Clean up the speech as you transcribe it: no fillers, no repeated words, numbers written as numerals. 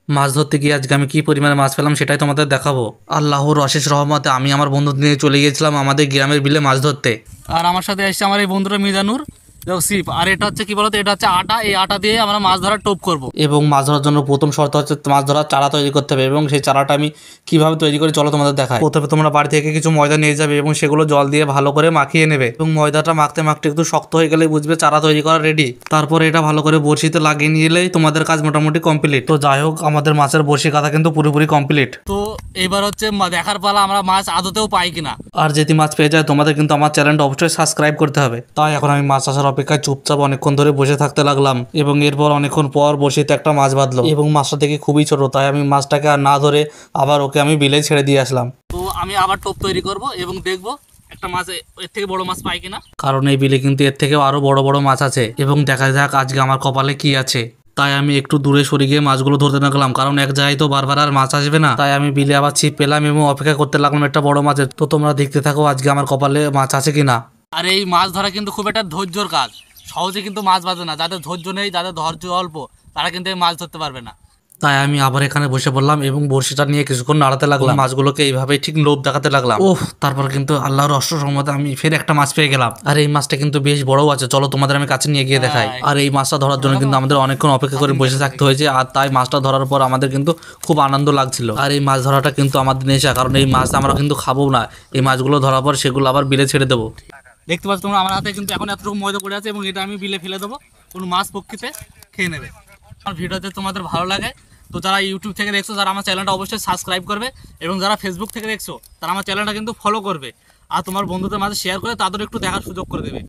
মাছ ধরতে গিয়ে আজকে আমি কি পরিমাণে মাছ পেলাম সেটাই তোমাদের দেখাবো। আল্লাহর অশেষ রহমতে আমি আমার বন্ধুদের নিয়ে চলে গিয়েছিলাম আমাদের গ্রামের বিলে মাছ ধরতে। আর আমার সাথে এসেছে আমার এই বন্ধুরা মিজানুর, দেখো সিপ, আর এটা হচ্ছে কি বলতো, এটা হচ্ছে আটা। এই আটা দিয়ে আমরা মাছ ধরার টোপ করব। এবং মাছ ধরার জন্য প্রথম শর্ত হচ্ছে মাছ ধরার চারা তৈরি করতে হবে, এবং সেই চারাটা আমি কিভাবে তৈরি করি চলো তোমাদের দেখাই। প্রথমে তোমরা বাড়ি থেকে কিছু ময়দা নিয়ে যাবে এবং সেগুলো জল দিয়ে ভালো করে মাখিয়ে নেবে, এবং ময়দাটা মাখতে মাখতে একটু শক্ত হয়ে গেলে বুঝবে চারা তৈরি করা রেডি। তারপরে এটা ভালো করে বড়শিতে লাগিয়ে নিলেই তোমাদের কাজ মোটামুটি কমপ্লিট। তো যাই হোক, আমাদের মাছের বড়শি কাটা কিন্তু পুরোপুরি কমপ্লিট। তো এবার হচ্ছে দেখার পালা আমরা মাছ আদতেও পাই কিনা। আর যদি মাছ পেয়ে যায় তোমাদের কিন্তু আমার চ্যানেলটা অবশ্যই সাবস্ক্রাইব করতে হবে। তাই এখন আমি মাছ আসার অপেক্ষায় চুপচাপ অনেকক্ষণ ধরে বসে থাকতে লাগলাম, এবং এরপর অনেকক্ষণ পর বসিতে একটা মাছ বাঁধলো, এবং মাছটা দেখে খুবই ছোট, তাই আমি মাছটাকে আর না ধরে আবার ওকে আমি বিলে ছেড়ে দিয়ে আসলাম। তো আমি আবার টোপ তৈরি করব এবং দেখবো একটা মাছ এর থেকে বড় মাছ পাই কিনা, কারণ এই বিলে কিন্তু এর থেকেও আরো বড় বড় মাছ আছে, এবং দেখা যাক আজকে আমার কপালে কি আছে। তাই আমি একটু দূরে সরে গিয়ে মাছগুলো ধরতে লাগলাম, কারণ এক জায়গায় তো বারবার আর মাছ আসবে না। তাই আমি বিলে আবার ছিপ পেলাম এবং অপেক্ষা করতে লাগলাম একটা বড় মাছের। তো তোমরা দেখতে থাকো আজকে আমার কপালে মাছ আছে কিনা। আর এই মাছ ধরা কিন্তু খুব একটা ধৈর্যর কাজ, সহজে কিন্তু মাছ বাঁধে না। যাদের ধৈর্য নেই, যাদের ধৈর্য অল্প, তারা কিন্তু এই মাছ ধরতে পারবে না। তাই আমি আবার এখানে বসে পড়লাম এবং বড়শিটা নিয়ে কিছুক্ষণ নাড়াতে লাগলাম, মাছগুলোকে এইভাবেই ঠিক লোভ দেখাতে লাগলাম। ওহ, তারপর কিন্তু আল্লাহর অশেষ রহমতে আমি ফের একটা মাছ পেয়ে গেলাম। আর এই মাছটা কিন্তু বেশ বড় আছে, চলো তোমাদের আমি কাছে নিয়ে গিয়ে দেখাই। আর এই মাছটা ধরার জন্য কিন্তু আমাদের অনেকক্ষণ অপেক্ষা করে বসে থাকতে হয়েছে, আর তাই মাছটা ধরার পর আমাদের কিন্তু খুব আনন্দ লাগছিল। আর এই মাছ ধরাটা কিন্তু আমাদের নেশা, কারণ এই মাছ আমরা কিন্তু খাবো না, এই মাছগুলো ধরার পর সেগুলো আবার বিলে ছেড়ে দেবো। দেখতে পাচ্ছ তোমরা আমার হাতে কিন্তু এখন এতটুকু ময়দা পড়ে আছে, এবং এটা আমি বিলে ফেলে দেবো, কোনো মাছ পক্ষীতে খেয়ে নেবে। আমার ভিডিওতে তোমাদের ভালো লাগে তো যারা ইউটিউব থেকে দেখছো, যারা আমার চ্যানেলটা অবশ্যই সাবস্ক্রাইব করবে, এবং যারা ফেসবুক থেকে দেখছো তারা আমার চ্যানেলটা কিন্তু ফলো করবে, আর তোমার বন্ধুদের মাঝে শেয়ার করে তাদের একটু দেখার সুযোগ করে দেবে।